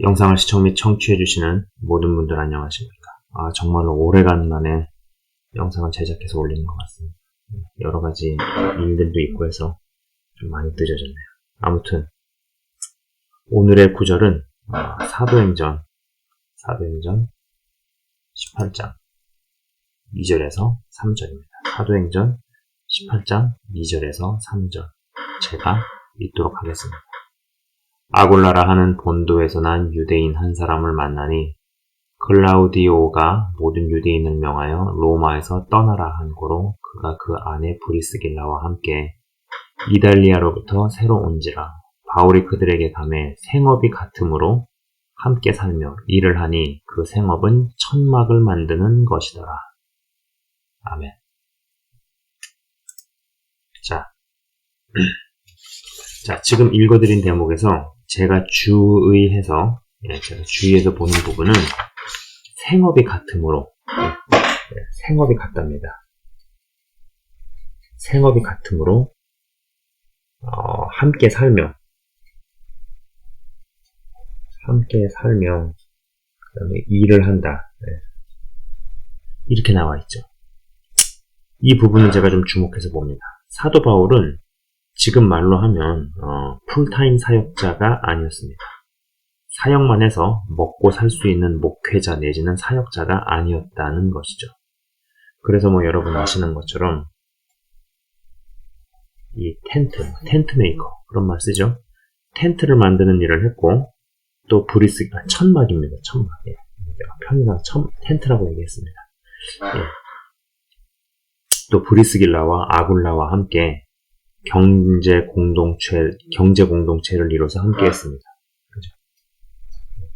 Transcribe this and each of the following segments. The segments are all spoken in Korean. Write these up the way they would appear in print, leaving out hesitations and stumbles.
영상을 시청 및 청취해주시는 모든 분들 안녕하십니까. 정말로 오래간만에 영상을 제작해서 올리는 것 같습니다. 여러 가지 일들도 있고 해서 좀 많이 늦어졌네요. 아무튼 오늘의 구절은 사도행전 18장 2절에서 3절입니다. 사도행전 18장 2절에서 3절 제가 읽도록 하겠습니다. 아골라라 하는 본도에서 난 유대인 한 사람을 만나니 클라우디오가 모든 유대인을 명하여 로마에서 떠나라 한 고로 그가 그 아내 브리스길라와 함께 이달리아로부터 새로 온지라. 바울이 그들에게 감해 생업이 같으므로 함께 살며 일을 하니 그 생업은 천막을 만드는 것이더라. 아멘. 자, 지금 읽어드린 대목에서 제가 주의해서 보는 부분은 생업이 같으므로, 생업이 같답니다. 생업이 같으므로 함께 살며 그다음에 일을 한다. 이렇게 나와 있죠. 이 부분을 제가 좀 주목해서 봅니다. 사도 바울은 지금 말로 하면 풀타임 사역자가 아니었습니다. 사역만 해서 먹고 살 수 있는 목회자 내지는 사역자가 아니었다는 것이죠. 그래서 여러분 아시는 것처럼 이 텐트 메이커 그런 말 쓰죠. 텐트를 만드는 일을 했고 또 천막입니다. 천막. 편의상 텐트라고 얘기했습니다. 또 브리스길라와 아굴라와 함께 경제 공동체를 이뤄서 함께 했습니다. 그죠?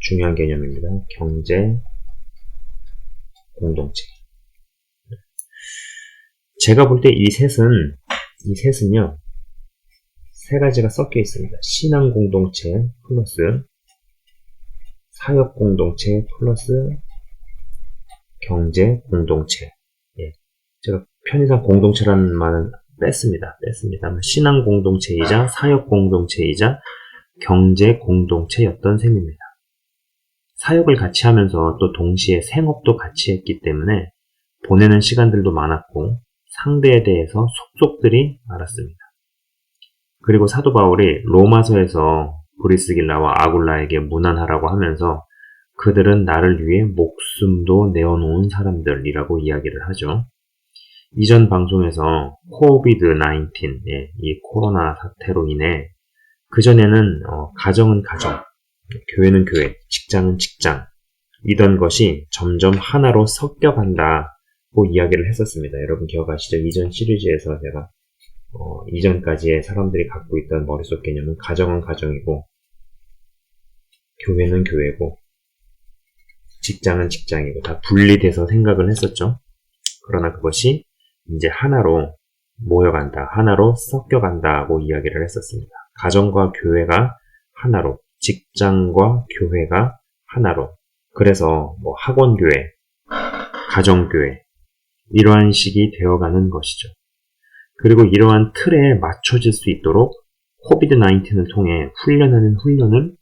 중요한 개념입니다. 경제 공동체. 제가 볼 때 이 셋은요, 세 가지가 섞여 있습니다. 신앙 공동체 플러스 사역 공동체 플러스 경제 공동체. 제가 편의상 공동체라는 말은 뺐습니다. 신앙 공동체이자 사역 공동체이자 경제 공동체였던 셈입니다. 사역을 같이 하면서 또 동시에 생업도 같이 했기 때문에 보내는 시간들도 많았고 상대에 대해서 속속들이 알았습니다. 그리고 사도 바울이 로마서에서 브리스길라와 아굴라에게 문안하라고 하면서 그들은 나를 위해 목숨도 내어놓은 사람들이라고 이야기를 하죠. 이전 방송에서 코비드-19, 이 코로나 사태로 인해 그전에는 가정은 가정, 교회는 교회, 직장은 직장 이던 것이 점점 하나로 섞여간다고 이야기를 했었습니다. 여러분 기억하시죠? 이전 시리즈에서 제가 이전까지의 사람들이 갖고 있던 머릿속 개념은 가정은 가정이고 교회는 교회고 직장은 직장이고 다 분리돼서 생각을 했었죠. 그러나 그것이 이제 하나로 모여간다, 하나로 섞여간다고 이야기를 했었습니다. 가정과 교회가 하나로, 직장과 교회가 하나로. 그래서 학원교회, 가정교회 이러한 식이 되어가는 것이죠. 그리고 이러한 틀에 맞춰질 수 있도록 코비드-19을 통해 훈련하는 훈련을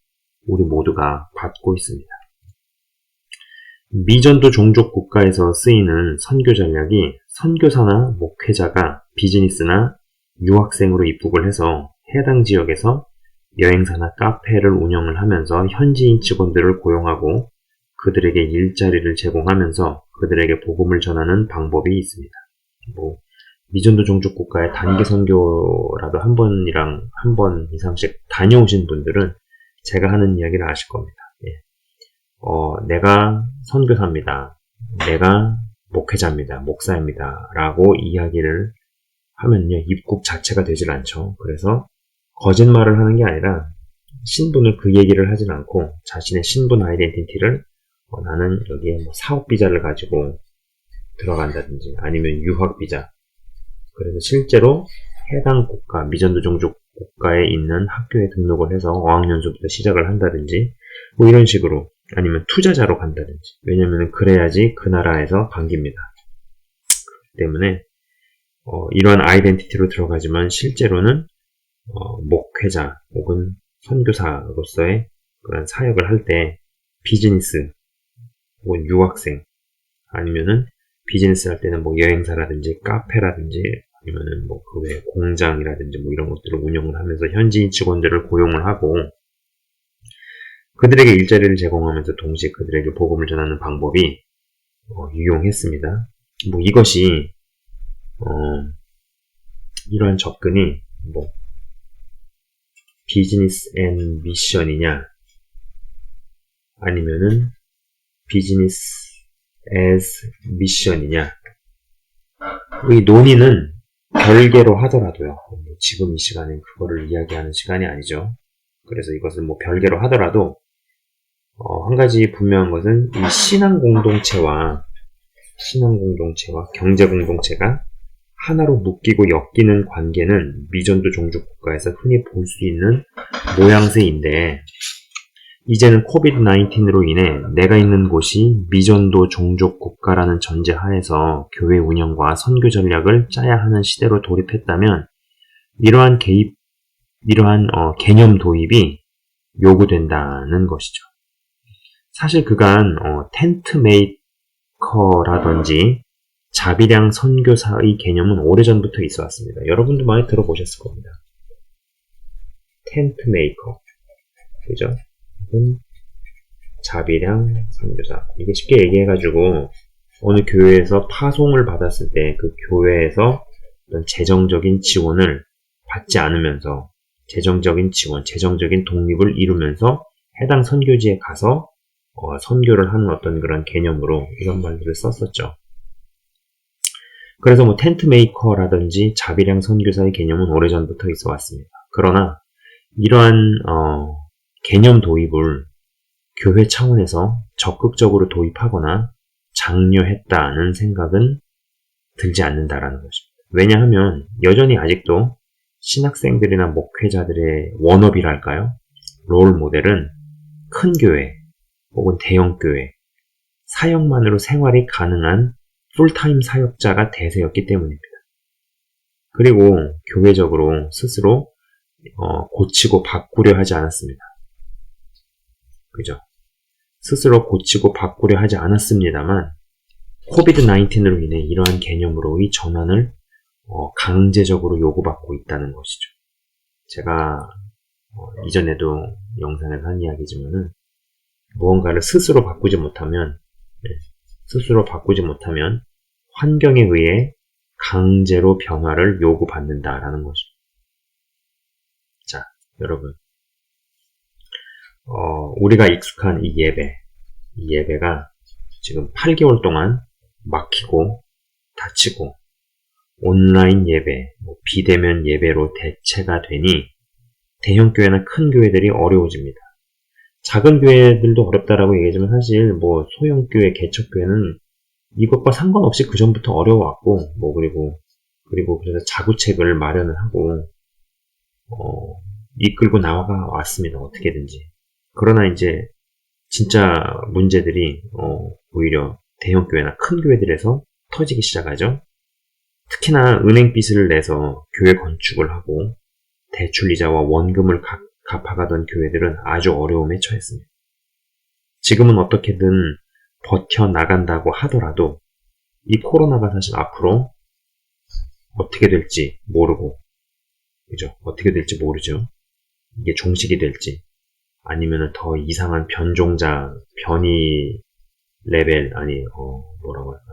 우리 모두가 받고 있습니다. 미전도 종족 국가에서 쓰이는 선교 전략이 선교사나 목회자가 비즈니스나 유학생으로 입국을 해서 해당 지역에서 여행사나 카페를 운영을 하면서 현지인 직원들을 고용하고 그들에게 일자리를 제공하면서 그들에게 복음을 전하는 방법이 있습니다. 미전도 종족 국가의 단기 선교라도 한 번 이상씩 다녀오신 분들은 제가 하는 이야기를 아실 겁니다. 내가 선교사입니다. 내가 목회자입니다. 목사입니다. 라고 이야기를 하면요, 입국 자체가 되질 않죠. 그래서 거짓말을 하는 게 아니라 신분을 그 얘기를 하진 않고 자신의 신분 아이덴티티를 나는 여기에 사업 비자를 가지고 들어간다든지 아니면 유학 비자. 그래서 실제로 해당 국가, 미전도 종족 국가에 있는 학교에 등록을 해서 어학연수부터 시작을 한다든지 이런 식으로 아니면 투자자로 간다든지. 왜냐면 그래야지 그 나라에서 반깁니다. 그렇기 때문에 이러한 아이덴티티로 들어가지만 실제로는 목회자 혹은 선교사로서의 그런 사역을 할 때 비즈니스 혹은 유학생 아니면은 비즈니스 할 때는 뭐 여행사라든지 카페라든지 아니면은 뭐 그 외에 공장이라든지 뭐 이런 것들을 운영을 하면서 현지인 직원들을 고용을 하고 그들에게 일자리를 제공하면서 동시에 그들에게 복음을 전하는 방법이 유용했습니다. 뭐 이것이 이러한 접근이 뭐 비즈니스 앤 미션이냐 아니면은 비즈니스 as 미션이냐 이 논의는 별개로 하더라도요. 지금 이 시간엔 그거를 이야기하는 시간이 아니죠. 그래서 이것을 뭐 별개로 하더라도 한 가지 분명한 것은 이 신앙 공동체와 경제 공동체가 하나로 묶이고 엮이는 관계는 미전도 종족 국가에서 흔히 볼 수 있는 모양새인데 이제는 코비드-19로 인해 내가 있는 곳이 미전도 종족 국가라는 전제 하에서 교회 운영과 선교 전략을 짜야 하는 시대로 돌입했다면 이러한 개념 도입이 요구된다는 것이죠. 사실 그간 텐트 메이커라든지 자비량 선교사의 개념은 오래전부터 있어 왔습니다. 여러분도 많이 들어보셨을 겁니다. 텐트 메이커, 그죠? 자비량 선교사. 이게 쉽게 얘기해가지고 어느 교회에서 파송을 받았을 때 그 교회에서 어떤 재정적인 지원을 받지 않으면서 재정적인 독립을 이루면서 해당 선교지에 가서 선교를 하는 어떤 그런 개념으로 이런 말들을 썼었죠. 그래서 뭐 텐트 메이커라든지 자비량 선교사의 개념은 오래전부터 있어 왔습니다. 그러나 이러한 개념 도입을 교회 차원에서 적극적으로 도입하거나 장려했다는 생각은 들지 않는다라는 것입니다. 왜냐하면 여전히 아직도 신학생들이나 목회자들의 워너비랄까요? 롤 모델은 큰 교회 혹은 대형 교회, 사역만으로 생활이 가능한 풀타임 사역자가 대세였기 때문입니다. 그리고 교회적으로 스스로 고치고 바꾸려 하지 않았습니다. 그죠? 스스로 고치고 바꾸려 하지 않았습니다만 코비드-19으로 인해 이러한 개념으로의 전환을 강제적으로 요구받고 있다는 것이죠. 제가 이전에도 영상에서 한 이야기지만은 무언가를 스스로 바꾸지 못하면 환경에 의해 강제로 변화를 요구받는다라는 것이죠. 자, 여러분. 우리가 익숙한 이 예배가 지금 8개월 동안 막히고 닫히고 온라인 예배, 비대면 예배로 대체가 되니 대형 교회나 큰 교회들이 어려워집니다. 작은 교회들도 어렵다라고 얘기하지만 사실 소형 교회, 개척 교회는 이것과 상관없이 그 전부터 어려워왔고 그리고 그래서 자구책을 마련을 하고 이끌고 나와 왔습니다. 어떻게든지. 그러나 이제 진짜 문제들이 오히려 대형 교회나 큰 교회들에서 터지기 시작하죠. 특히나 은행빚을 내서 교회 건축을 하고 대출이자와 원금을 갚아가던 교회들은 아주 어려움에 처했습니다. 지금은 어떻게든 버텨나간다고 하더라도 이 코로나가 사실 앞으로 어떻게 될지 모르고, 그죠? 어떻게 될지 모르죠. 이게 종식이 될지 아니면 더 이상한 변이 레벨 뭐라고 할까?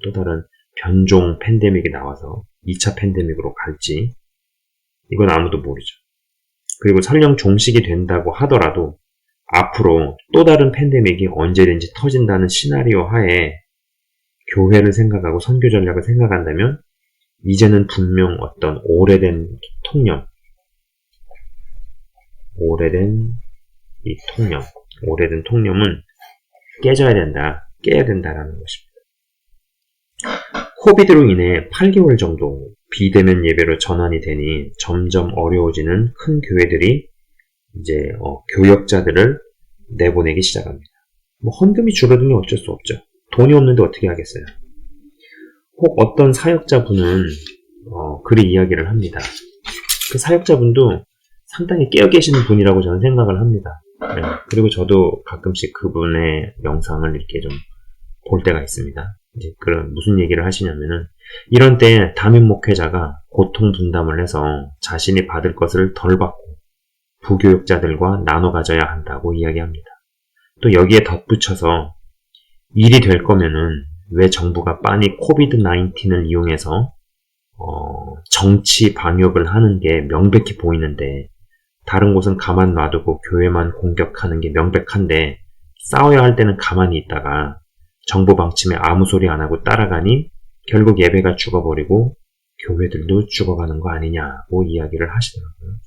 또 다른 변종 팬데믹이 나와서 2차 팬데믹으로 갈지 이건 아무도 모르죠. 그리고 설령 종식이 된다고 하더라도 앞으로 또 다른 팬데믹이 언제든지 터진다는 시나리오 하에 교회를 생각하고 선교 전략을 생각한다면 이제는 분명 어떤 오래된 통념은 깨야 된다라는 것입니다. 코비드로 인해 8개월 정도 비대면 예배로 전환이 되니 점점 어려워지는 큰 교회들이 이제 교역자들을 내보내기 시작합니다. 헌금이 줄어드니 어쩔 수 없죠. 돈이 없는데 어떻게 하겠어요. 혹 어떤 사역자분은 그리 이야기를 합니다. 그 사역자분도 상당히 깨어 계시는 분이라고 저는 생각을 합니다. 네, 그리고 저도 가끔씩 그분의 영상을 이렇게 좀 볼 때가 있습니다. 이제 그런 무슨 얘기를 하시냐면은 이런 때 담임 목회자가 고통 분담을 해서 자신이 받을 것을 덜 받고 부교육자들과 나눠 가져야 한다고 이야기합니다. 또 여기에 덧붙여서 일이 될 거면은 왜 정부가 빤히 코비드-19을 이용해서 정치 방역을 하는 게 명백히 보이는데 다른 곳은 가만 놔두고 교회만 공격하는 게 명백한데 싸워야 할 때는 가만히 있다가 정부 방침에 아무 소리 안 하고 따라가니 결국 예배가 죽어버리고 교회들도 죽어가는 거 아니냐고 이야기를 하시더라고요.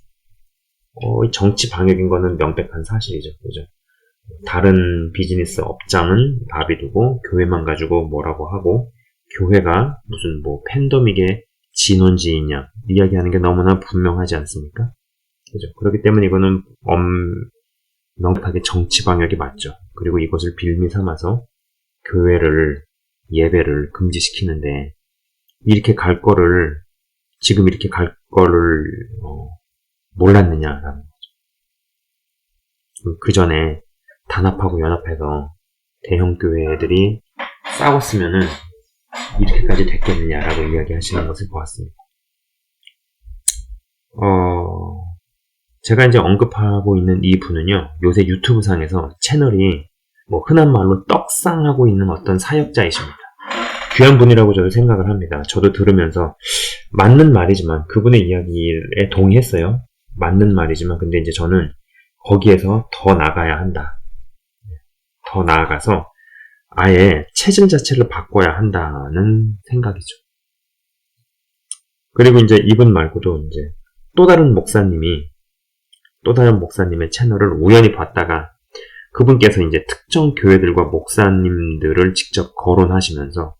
정치 방역인 거는 명백한 사실이죠. 그죠? 다른 비즈니스 업장은 놔두고 교회만 가지고 뭐라고 하고 명백하게 무슨 뭐 팬데믹의 진원지이냐 이야기하는 게 너무나 분명하지 않습니까? 그죠? 그렇기 때문에 이거는 명백하게 정치 방역이 맞죠. 그리고 이것을 빌미 삼아서 교회를 예배를 금지시키는데 이렇게 갈 거를 지금 이렇게 갈 거를 몰랐느냐라는 거죠. 그 전에 단합하고 연합해서 대형 교회들이 싸웠으면은 이렇게까지 됐겠느냐라고 이야기하시는 것을 보았습니다. 제가 이제 언급하고 있는 이 분은요, 요새 유튜브 상에서 채널이 뭐 흔한 말로 떡상하고 있는 어떤 사역자이십니다. 귀한 분이라고 저도 생각을 합니다. 저도 들으면서 맞는 말이지만 그분의 이야기에 동의했어요. 맞는 말이지만 근데 이제 저는 거기에서 더 나가야 한다. 더 나아가서 아예 체질 자체를 바꿔야 한다는 생각이죠. 그리고 이제 이분 말고도 이제 또 다른 목사님의 채널을 우연히 봤다가 그분께서 이제 특정 교회들과 목사님들을 직접 거론하시면서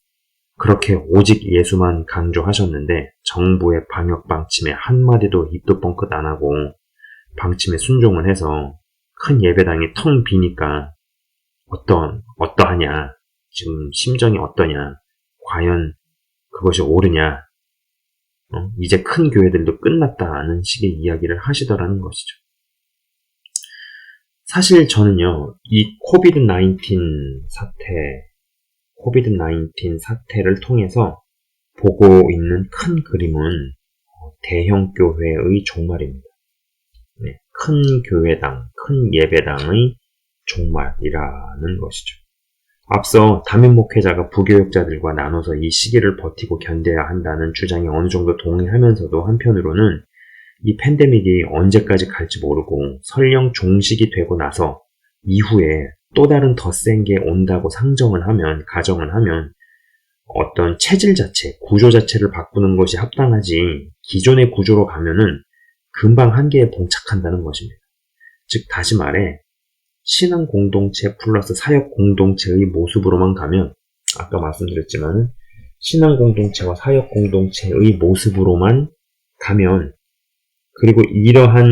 그렇게 오직 예수만 강조하셨는데 정부의 방역 방침에 한마디도 입도 뻥끗 안 하고 방침에 순종을 해서 큰 예배당이 텅 비니까 어떠하냐, 지금 심정이 어떠냐, 과연 그것이 옳으냐, 이제 큰 교회들도 끝났다는 식의 이야기를 하시더라는 것이죠. 사실 저는요, 이 코비드-19 사태를 통해서 보고 있는 큰 그림은 대형 교회의 종말입니다. 네, 큰 교회당, 큰 예배당의 종말이라는 것이죠. 앞서 담임 목회자가 부교육자들과 나눠서 이 시기를 버티고 견뎌야 한다는 주장에 어느 정도 동의하면서도 한편으로는 이 팬데믹이 언제까지 갈지 모르고 설령 종식이 되고 나서 이후에 또 다른 더 센 게 온다고 가정을 하면 어떤 체질 자체, 구조 자체를 바꾸는 것이 합당하지 기존의 구조로 가면은 금방 한계에 봉착한다는 것입니다. 즉 다시 말해 신앙 공동체 플러스 사역 공동체의 모습으로만 가면 아까 말씀드렸지만 신앙 공동체와 사역 공동체의 모습으로만 가면 그리고 이러한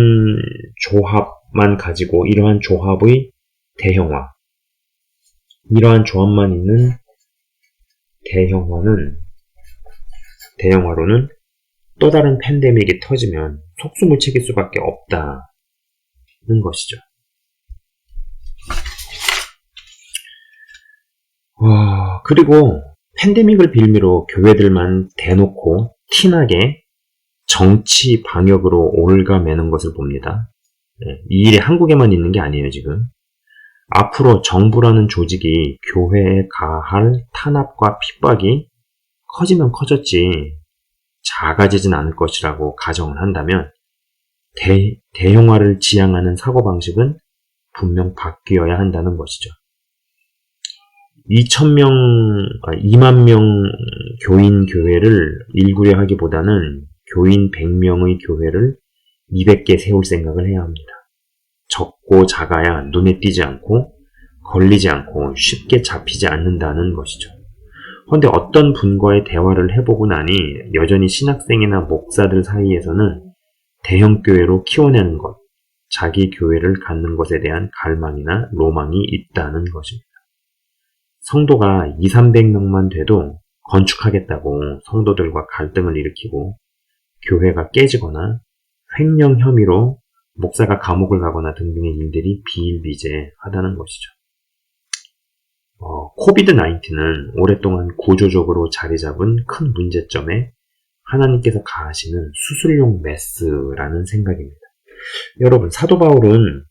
조합만 가지고 이러한 조합의 이러한 조합만 있는 대형화로는 또 다른 팬데믹이 터지면 속수무책일 수밖에 없다는 것이죠. 그리고 팬데믹을 빌미로 교회들만 대놓고 티나게 정치 방역으로 올가매는 것을 봅니다. 이 일이 한국에만 있는 게 아니에요, 지금. 앞으로 정부라는 조직이 교회에 가할 탄압과 핍박이 커지면 커졌지 작아지진 않을 것이라고 가정을 한다면 대형화를 지향하는 사고방식은 분명 바뀌어야 한다는 것이죠. 2만 명 교인 교회를 일구려 하기보다는 교인 100명의 교회를 200개 세울 생각을 해야 합니다. 적고 작아야 눈에 띄지 않고 걸리지 않고 쉽게 잡히지 않는다는 것이죠. 그런데 어떤 분과의 대화를 해보고 나니 여전히 신학생이나 목사들 사이에서는 대형 교회로 키워내는 것, 자기 교회를 갖는 것에 대한 갈망이나 로망이 있다는 것입니다. 성도가 200~300명만 돼도 건축하겠다고 성도들과 갈등을 일으키고 교회가 깨지거나 횡령 혐의로 목사가 감옥을 가거나 등등의 일들이 비일비재하다는 것이죠. 코비드-19는 오랫동안 구조적으로 자리 잡은 큰 문제점에 하나님께서 가하시는 수술용 메스라는 생각입니다. 여러분, 사도 바울은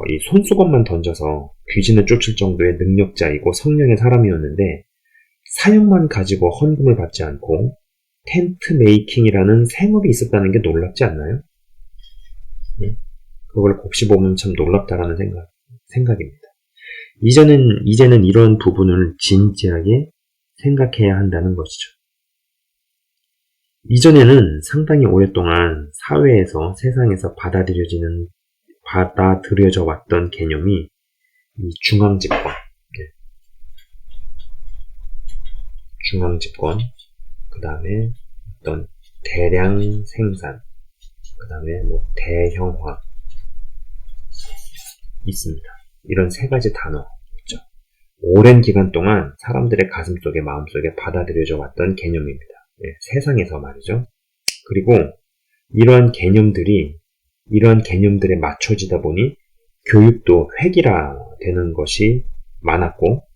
이 손수건만 던져서 귀신을 쫓을 정도의 능력자이고 성령의 사람이었는데 사역만 가지고 헌금을 받지 않고 텐트 메이킹이라는 생업이 있었다는 게 놀랍지 않나요? 그걸 곱씹어보면 참 놀랍다라는 생각입니다. 이제는 이런 부분을 진지하게 생각해야 한다는 것이죠. 이전에는 상당히 오랫동안 사회에서, 세상에서 받아들여져 왔던 개념이 이 중앙집권, 그 다음에 어떤 대량 생산, 그 다음에 대형화 있습니다. 이런 세 가지 단어 있죠. 오랜 기간 동안 사람들의 가슴속에, 마음속에 받아들여져 왔던 개념입니다. 세상에서 말이죠. 그리고 이러한 개념들에 맞춰지다 보니 교육도 획일화되는 것이 많았고,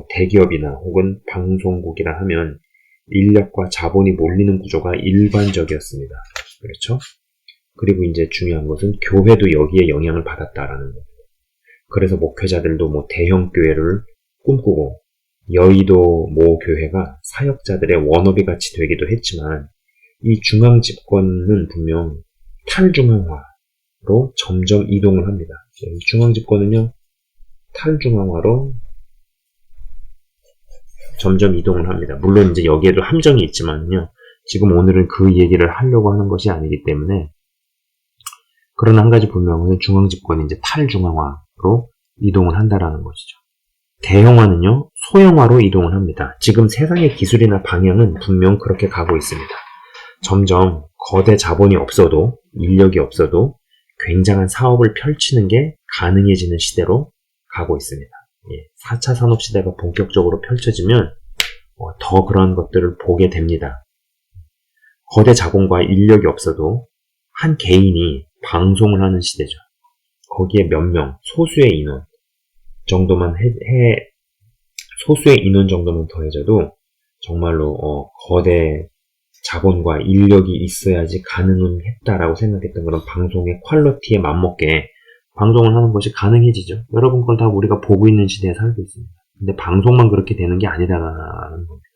대기업이나 혹은 방송국이라 하면 인력과 자본이 몰리는 구조가 일반적이었습니다. 그렇죠? 그리고 이제 중요한 것은 교회도 여기에 영향을 받았다라는 겁니다. 그래서 목회자들도 대형 교회를 꿈꾸고 여의도 모 교회가 사역자들의 워너비 같이 되기도 했지만 이 중앙 집권은 분명 탈중앙화로 점점 이동을 합니다. 이 중앙 집권은요, 탈중앙화로 점점 이동을 합니다. 물론 이제 여기에도 함정이 있지만요. 지금 오늘은 그 얘기를 하려고 하는 것이 아니기 때문에, 그러나 한 가지 분명한 것은 중앙 집권이 이제 탈중앙화로 이동을 한다라는 것이죠. 대형화는요, 소형화로 이동을 합니다. 지금 세상의 기술이나 방향은 분명 그렇게 가고 있습니다. 점점 거대 자본이 없어도, 인력이 없어도 굉장한 사업을 펼치는 게 가능해지는 시대로 가고 있습니다. 4차 산업시대가 본격적으로 펼쳐지면 더 그런 것들을 보게 됩니다. 거대 자본과 인력이 없어도 한 개인이 방송을 하는 시대죠. 거기에 몇 명, 소수의 인원 정도만 소수의 인원 정도만 더해져도 정말로 거대 자본과 인력이 있어야지 가능했다라고 생각했던 그런 방송의 퀄리티에 맞먹게 방송을 하는 것이 가능해지죠. 여러분, 그걸 다 우리가 보고 있는 시대에 살고 있습니다. 근데 방송만 그렇게 되는 게 아니라는 겁니다.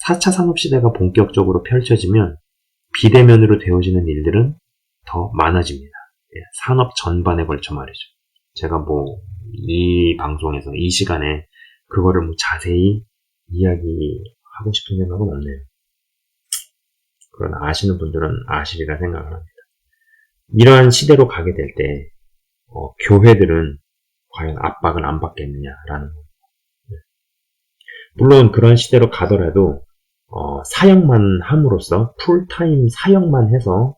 4차 산업시대가 본격적으로 펼쳐지면 비대면으로 되어지는 일들은 더 많아집니다. 산업 전반에 걸쳐 말이죠. 제가 이 방송에서, 이 시간에 그거를 자세히 이야기하고 싶은 생각은 없네요. 그러나 아시는 분들은 아시리라 생각을 합니다. 이러한 시대로 가게 될 때, 교회들은 과연 압박을 안 받겠느냐라는 겁니다. 물론 그런 시대로 가더라도, 사역만 함으로써, 풀타임 사역만 해서,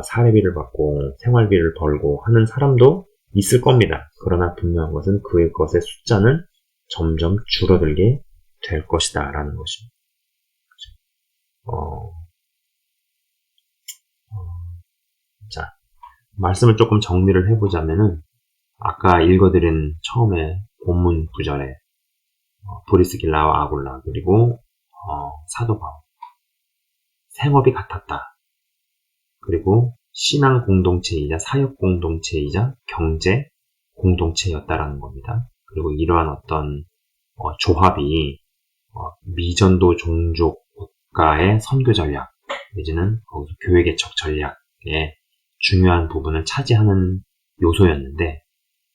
사례비를 받고 생활비를 벌고 하는 사람도 있을 겁니다. 그러나 분명한 것은 그것의 숫자는 점점 줄어들게 될 것이다 라는 것입니다. 자, 말씀을 조금 정리를 해보자면은, 아까 읽어드린 처음에 본문 구절에 브리스길라와 아굴라, 그리고 사도 바울, 생업이 같았다. 그리고 신앙 공동체이자 사역 공동체이자 경제 공동체였다라는 겁니다. 그리고 이러한 어떤 조합이 미전도 종족 국가의 선교 전략, 내지는 거기서 교회 개척 전략의 중요한 부분을 차지하는 요소였는데,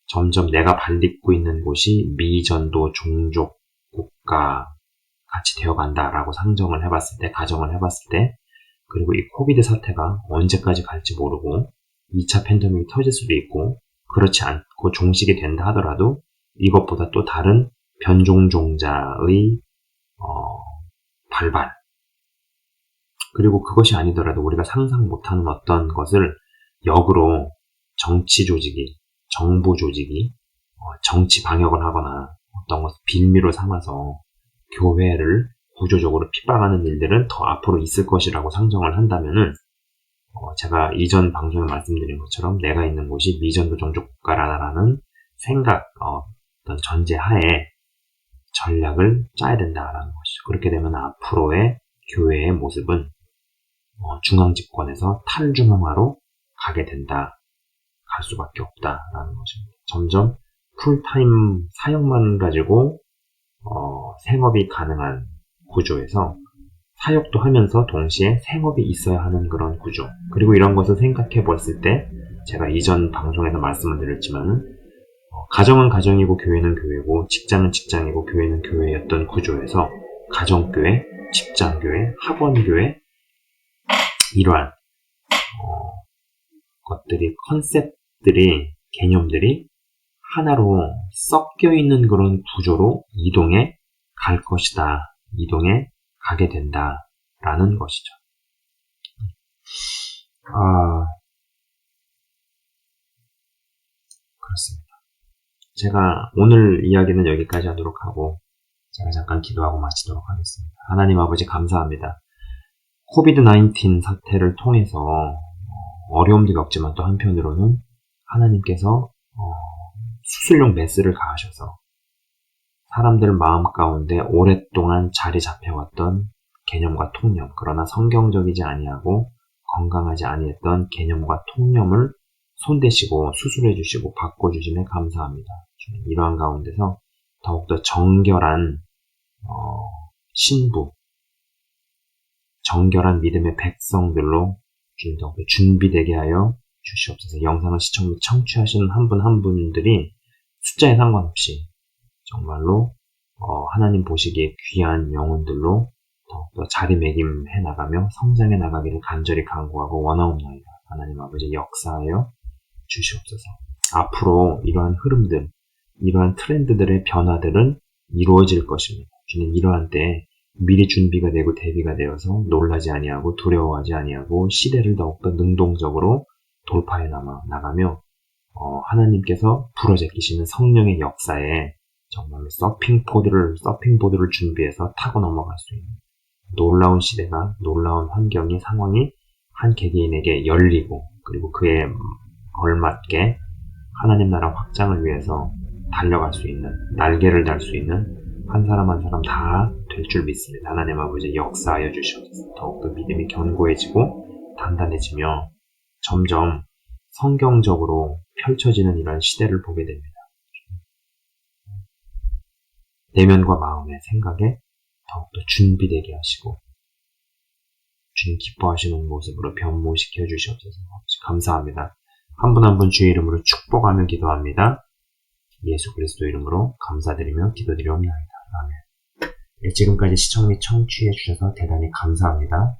점점 내가 발딛고 있는 곳이 미전도 종족 국가 같이 되어간다라고 가정을 해봤을 때, 그리고 이 코비드 사태가 언제까지 갈지 모르고 2차 팬데믹이 터질 수도 있고, 그렇지 않고 종식이 된다 하더라도 이것보다 또 다른 변종종자의 발발, 그리고 그것이 아니더라도 우리가 상상 못하는 어떤 것을 역으로 정치 조직이, 정부 조직이 정치 방역을 하거나 어떤 것을 빌미로 삼아서 교회를 구조적으로 핍박하는 일들은 더 앞으로 있을 것이라고 상정을 한다면은, 제가 이전 방송에 말씀드린 것처럼 내가 있는 곳이 미전도종족 국가라는 생각, 어떤 전제하에 전략을 짜야 된다라는 것이죠. 그렇게 되면 앞으로의 교회의 모습은 중앙집권에서 탈중앙화로 가게 된다. 갈 수밖에 없다라는 것입니다. 점점 풀타임 사역만 가지고 생업이 가능한 구조에서 사역도 하면서 동시에 생업이 있어야 하는 그런 구조. 그리고 이런 것을 생각해 봤을 때 제가 이전 방송에서 말씀을 드렸지만 가정은 가정이고 교회는 교회고 직장은 직장이고 교회는 교회였던 구조에서 가정교회, 직장교회, 학원교회 이러한 것들이 컨셉들이 개념들이 하나로 섞여 있는 그런 구조로 이동해 갈 것이다. 이동해 가게 된다라는 것이죠. 그렇습니다. 제가 오늘 이야기는 여기까지 하도록 하고 제가 잠깐 기도하고 마치도록 하겠습니다. 하나님 아버지 감사합니다. 코비드-19 사태를 통해서 어려움도 겪지만 또 한편으로는 하나님께서 수술용 메스를 가하셔서 사람들 마음 가운데 오랫동안 자리 잡혀왔던 개념과 통념, 그러나 성경적이지 아니하고 건강하지 아니했던 개념과 통념을 손대시고 수술해 주시고 바꿔주심에 감사합니다. 이러한 가운데서 더욱더 정결한 신부, 정결한 믿음의 백성들로 주님 더욱더 준비되게 하여 주시옵소서. 영상을 시청 및 청취하시는 한 분 한 분들이 숫자에 상관없이 정말로 하나님 보시기에 귀한 영혼들로 더욱더 자리매김해 나가며 성장해 나가기를 간절히 간구하고 원하옵나이다. 하나님 아버지 역사하여 주시옵소서. 앞으로 이러한 흐름들, 이러한 트렌드들의 변화들은 이루어질 것입니다. 주님 이러한 때에 미리 준비가 되고 대비가 되어서 놀라지 아니하고 두려워하지 아니하고 시대를 더욱더 능동적으로 돌파해 나가며 하나님께서 불어제끼시는 성령의 역사에 정말로 서핑보드를 준비해서 타고 넘어갈 수 있는 놀라운 시대가, 놀라운 환경이, 상황이 한 개개인에게 열리고 그리고 그에 걸맞게 하나님 나라 확장을 위해서 달려갈 수 있는, 날개를 달 수 있는 한 사람 한 사람 다 될 줄 믿습니다. 하나님 아버지 역사하여 주시옵소서. 더욱더 믿음이 견고해지고 단단해지며 점점 성경적으로 펼쳐지는 이런 시대를 보게 됩니다. 내면과 마음의 생각에 더욱더 준비되게 하시고 주님 기뻐하시는 모습으로 변모시켜 주시옵소서. 감사합니다. 한 분 한 분 주의 이름으로 축복하며 기도합니다. 예수 그리스도 이름으로 감사드리며 기도드리옵나이다. 아멘. 네, 지금까지 시청 및 청취해 주셔서 대단히 감사합니다.